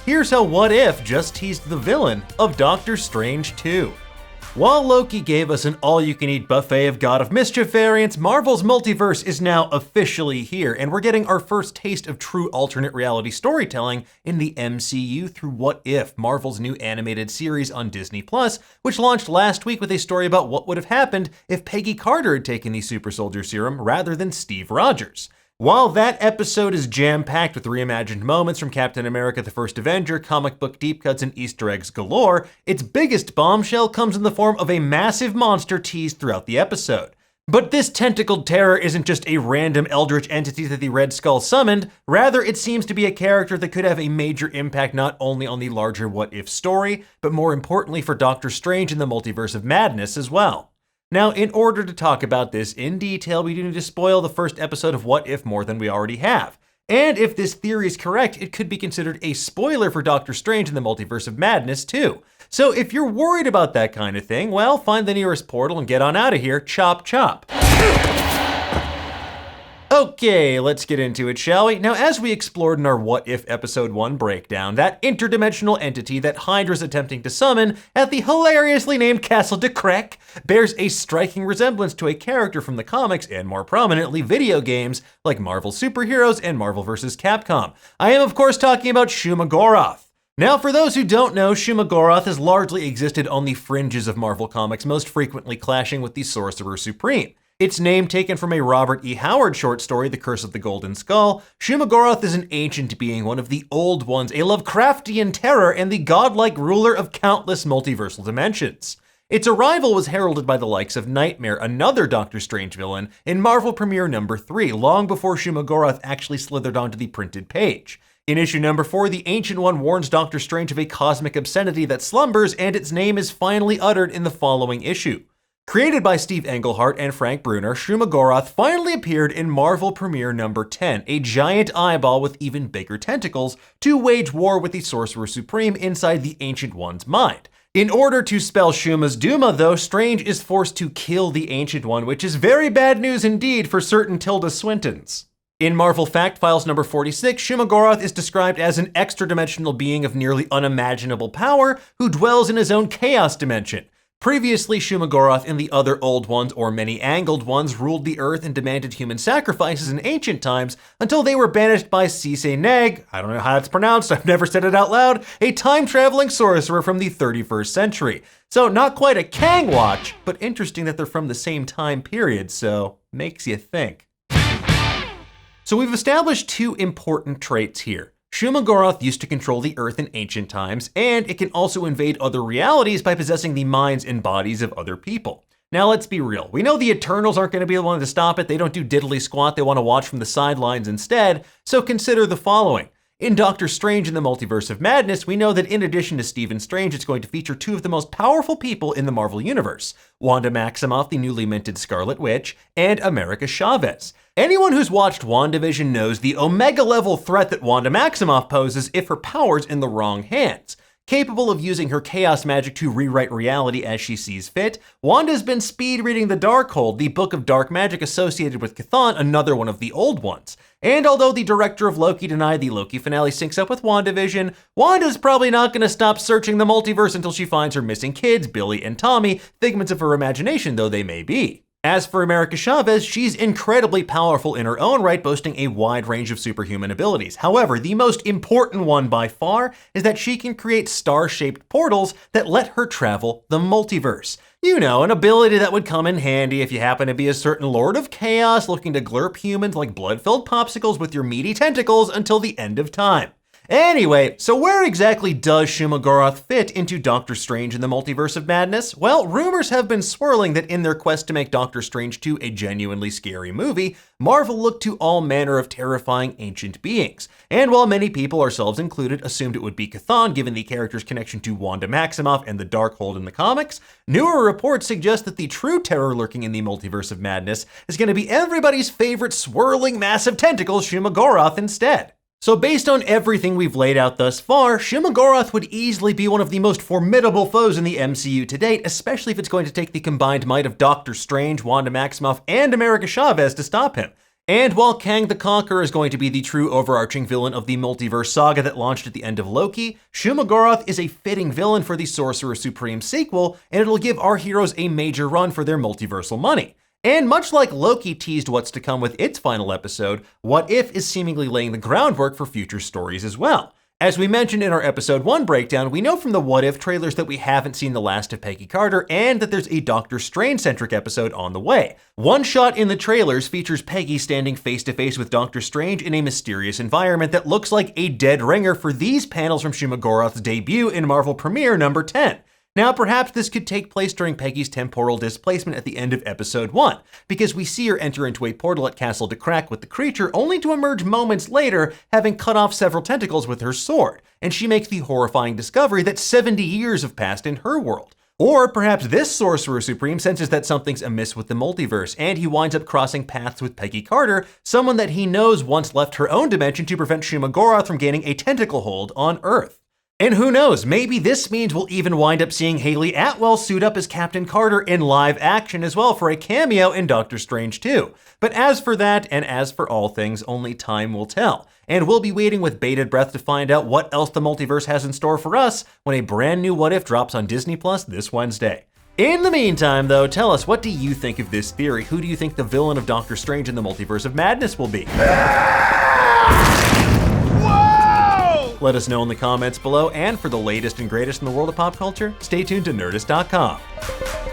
here's how What If just teased the villain of Doctor Strange 2. While Loki gave us an all-you-can-eat buffet of God of Mischief variants, Marvel's multiverse is now officially here, and we're getting our first taste of true alternate reality storytelling in the MCU through What If, Marvel's new animated series on Disney+, which launched last week with a story about what would have happened if Peggy Carter had taken the super soldier serum rather than Steve Rogers. While that episode is jam-packed with reimagined moments from Captain America the First Avenger, comic book deep cuts, and Easter eggs galore, its biggest bombshell comes in the form of a massive monster teased throughout the episode. But this tentacled terror isn't just a random eldritch entity that the Red Skull summoned, rather it seems to be a character that could have a major impact not only on the larger What If story, but more importantly for Doctor Strange in the Multiverse of Madness as well. Now, in order to talk about this in detail, we do need to spoil the first episode of What If more than we already have. And if this theory is correct, it could be considered a spoiler for Doctor Strange in the Multiverse of Madness too. So if you're worried about that kind of thing, well, find the nearest portal and get on out of here, chop chop. Okay, let's get into it, shall we? Now, as we explored in our What If Episode 1 breakdown, that interdimensional entity that Hydra's attempting to summon at the hilariously named Castle de Krek bears a striking resemblance to a character from the comics and, more prominently, video games like Marvel Superheroes and Marvel vs. Capcom. I am, of course, talking about Shuma-Gorath. Now, for those who don't know, Shuma-Gorath has largely existed on the fringes of Marvel Comics, most frequently clashing with the Sorcerer Supreme. Its name taken from a Robert E. Howard short story, The Curse of the Golden Skull, Shuma-Gorath is an ancient being, one of the old ones, a Lovecraftian terror, and the godlike ruler of countless multiversal dimensions. Its arrival was heralded by the likes of Nightmare, another Doctor Strange villain, in Marvel Premiere number 3, long before Shuma-Gorath actually slithered onto the printed page. In issue number 4, the Ancient One warns Doctor Strange of a cosmic obscenity that slumbers, and its name is finally uttered in the following issue. Created by Steve Englehart and Frank Brunner, Shuma-Gorath finally appeared in Marvel Premiere number 10, a giant eyeball with even bigger tentacles, to wage war with the Sorcerer Supreme inside the Ancient One's mind. In order to spell Shuma's Duma, though, Strange is forced to kill the Ancient One, which is very bad news indeed for certain Tilda Swintons. In Marvel Fact Files number 46, Shuma-Gorath is described as an extra-dimensional being of nearly unimaginable power who dwells in his own chaos dimension. Previously, Shuma-Gorath and the other Old Ones, or Many-Angled Ones, ruled the Earth and demanded human sacrifices in ancient times until they were banished by Neg, I don't know how it's pronounced, I've never said it out loud, a time-traveling sorcerer from the 31st century. So not quite a Kang watch, but interesting that they're from the same time period, so makes you think. So we've established two important traits here. Shuma-Gorath used to control the Earth in ancient times, and it can also invade other realities by possessing the minds and bodies of other people. Now let's be real, we know the Eternals aren't going to be the one to stop it, they don't do diddly squat, they want to watch from the sidelines instead, so consider the following. In Doctor Strange in the Multiverse of Madness, we know that in addition to Stephen Strange, it's going to feature two of the most powerful people in the Marvel Universe, Wanda Maximoff, the newly minted Scarlet Witch, and America Chavez. Anyone who's watched WandaVision knows the Omega-level threat that Wanda Maximoff poses if her power's in the wrong hands. Capable of using her chaos magic to rewrite reality as she sees fit, Wanda's been speed reading the Darkhold, the book of dark magic associated with Chthon, another one of the Old Ones. And although the director of Loki denied the Loki finale syncs up with WandaVision, Wanda's probably not going to stop searching the multiverse until she finds her missing kids, Billy and Tommy, figments of her imagination though they may be. As for America Chavez, she's incredibly powerful in her own right, boasting a wide range of superhuman abilities. However, the most important one by far is that she can create star-shaped portals that let her travel the multiverse. You know, an ability that would come in handy if you happen to be a certain Lord of Chaos looking to glurp humans like blood-filled popsicles with your meaty tentacles until the end of time. Anyway, so where exactly does Shuma-Gorath fit into Doctor Strange in the Multiverse of Madness? Well, rumors have been swirling that in their quest to make Doctor Strange 2 a genuinely scary movie, Marvel looked to all manner of terrifying ancient beings. And while many people, ourselves included, assumed it would be Chthon given the character's connection to Wanda Maximoff and the Darkhold in the comics, newer reports suggest that the true terror lurking in the Multiverse of Madness is going to be everybody's favorite swirling massive tentacles, Shuma-Gorath, instead. So based on everything we've laid out thus far, Shuma-Gorath would easily be one of the most formidable foes in the MCU to date, especially if it's going to take the combined might of Doctor Strange, Wanda Maximoff, and America Chavez to stop him. And while Kang the Conqueror is going to be the true overarching villain of the multiverse saga that launched at the end of Loki, Shuma-Gorath is a fitting villain for the Sorcerer Supreme sequel, and it'll give our heroes a major run for their multiversal money. And much like Loki teased what's to come with its final episode, What If is seemingly laying the groundwork for future stories as well. As we mentioned in our episode 1 breakdown, we know from the What If trailers that we haven't seen the last of Peggy Carter and that there's a Doctor Strange-centric episode on the way. One shot in the trailers features Peggy standing face to face with Doctor Strange in a mysterious environment that looks like a dead ringer for these panels from Shuma-Gorath's debut in Marvel Premiere number 10. Now, perhaps this could take place during Peggy's temporal displacement at the end of episode 1, because we see her enter into a portal at Castle D'Crack with the creature, only to emerge moments later, having cut off several tentacles with her sword, and she makes the horrifying discovery that 70 years have passed in her world. Or perhaps this Sorcerer Supreme senses that something's amiss with the multiverse, and he winds up crossing paths with Peggy Carter, someone that he knows once left her own dimension to prevent Shuma-Gorath from gaining a tentacle hold on Earth. And who knows, maybe this means we'll even wind up seeing Hayley Atwell suit up as Captain Carter in live action as well for a cameo in Doctor Strange 2. But as for that, and as for all things, only time will tell. And we'll be waiting with bated breath to find out what else the multiverse has in store for us when a brand new What If drops on Disney Plus this Wednesday. In the meantime, though, tell us, what do you think of this theory? Who do you think the villain of Doctor Strange in the Multiverse of Madness will be? Let us know in the comments below, and for the latest and greatest in the world of pop culture, stay tuned to Nerdist.com.